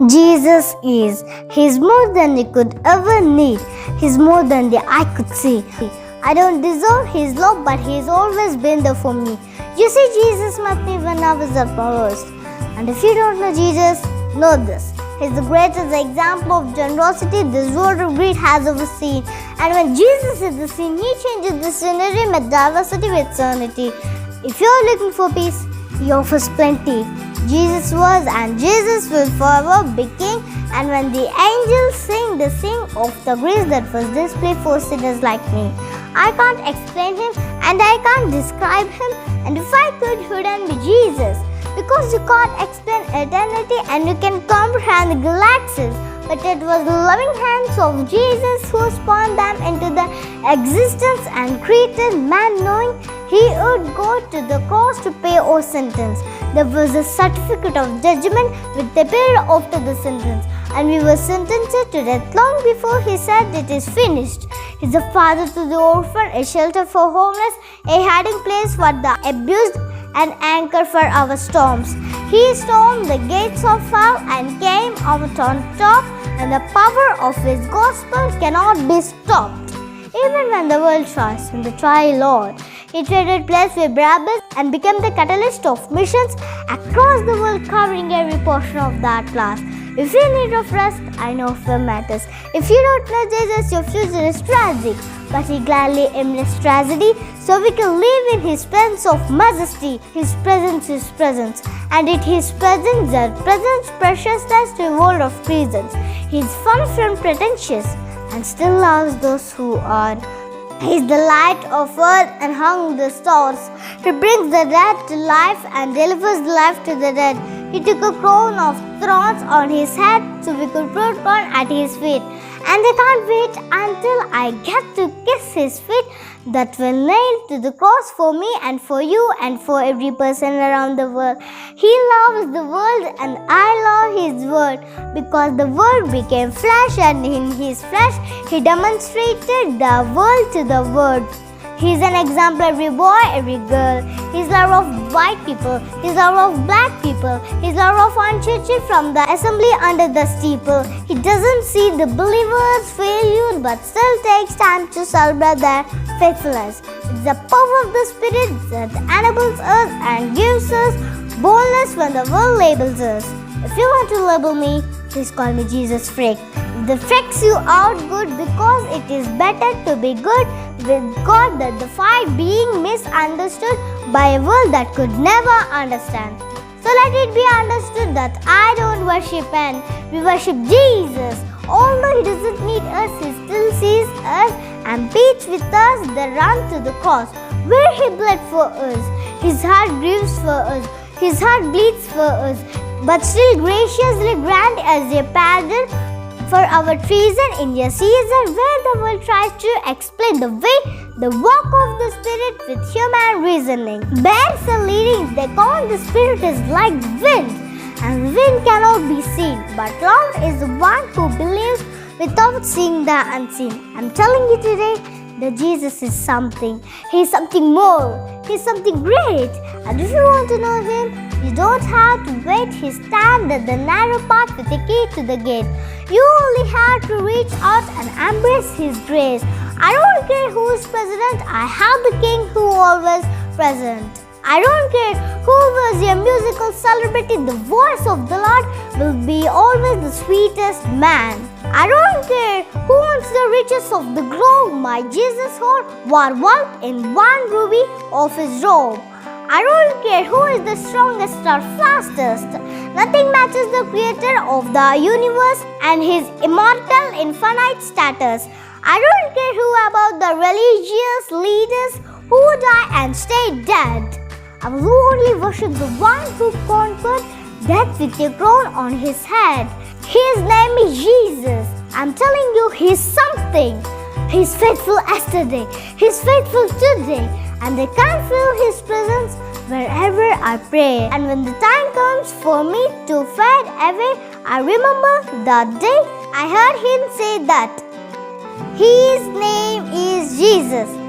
Jesus is. He's more than you could ever need. He's more than the eye could see. I don't deserve His love, but He's always been there for me. You see, Jesus met me when I was at my worst. And if you don't know Jesus, know this. He's the greatest example of generosity this world of greed has ever seen. And when Jesus is the scene, He changes the scenery with diversity with sanity. If you're looking for peace, He offers plenty. Jesus was and Jesus will forever be King. And when the angels sing, they sing of the grace that was displayed for sinners like me. I can't explain Him and I can't describe Him. And if I could, He wouldn't be Jesus. Because you can't explain eternity and you can comprehend the galaxies. But it was the loving hands of Jesus who spawned them into the existence and created man, knowing He would go to the cross to pay our sentence. There was a certificate of judgment which appeared after the sentence, and we were sentenced to death long before He said it is finished. He's a father to the orphan, a shelter for homeless, a hiding place for the abused, an anchor for our storms. He stormed the gates of hell and came out on top, and the power of His gospel cannot be stopped. Even when the world tries and they try, Lord, He traded place with Barabbas and became the catalyst of missions across the world, covering every portion of that class. If you need of rest, I know fear matters. If you don't know Jesus, your future is tragic. But He gladly embraced tragedy so we can live in His presence of majesty. His presence is presence, and in His presence there presents preciousness to a world of reasons. He is far from pretentious and still loves those who are. He is the light of earth and hung the stars. He brings the dead to life and delivers life to the dead. He took a crown of thorns on His head so we could put on at His feet. And I can't wait until I get to kiss His feet that were nailed to the cross for me and for you and for every person around the world. He loves the world and I love His word, because the word became flesh, and in His flesh He demonstrated the world to the word. He's an example, every boy, every girl. His love of white people, His love of black people, His love of unchurched from the assembly under the steeple. He doesn't see the believers' failures but still takes time to celebrate their faithfulness. It's the power of the Spirit that enables us and gives us boldness when the world labels us. If you want to label me, please call me Jesus Freak. It freaks you out good because it is better to be good with God than the fight being misunderstood by a world that could never understand. So let it be understood that I don't worship and we worship Jesus. Although He doesn't need us, He still sees us and pleads with us the run to the cross where He bled for us. His heart grieves for us. His heart bleeds for us, but still graciously grant us a pardon for our treason in a season where the world tries to explain the way, the walk of the Spirit with human reasoning. Bands and leadings, they call the Spirit is like wind, and wind cannot be seen, but Lord is the one who believes without seeing the unseen. I'm telling you today that Jesus is something. He's something more. He's something great. And if you want to know Him, you don't have to wait. He stands at the narrow path with the key to the gate. You only have to reach out and embrace His grace. I don't care who is president. I have the King who always present. I don't care who was a musical celebrity. The voice of the Lord will be always the sweetest man. I don't care who owns the riches of the globe. My Jesus wore wealth in one ruby of His robe. I don't care who is the strongest or fastest. Nothing matches the creator of the universe and His immortal infinite status. I don't care who about the religious leaders who die and stay dead. I will only worship the one who conquered death with a crown on His head. His name is Jesus. I'm telling you, He's something. He's faithful yesterday. He's faithful today. And I can feel His presence wherever I pray. And when the time comes for me to fade away, I remember the day I heard Him say that His name is Jesus.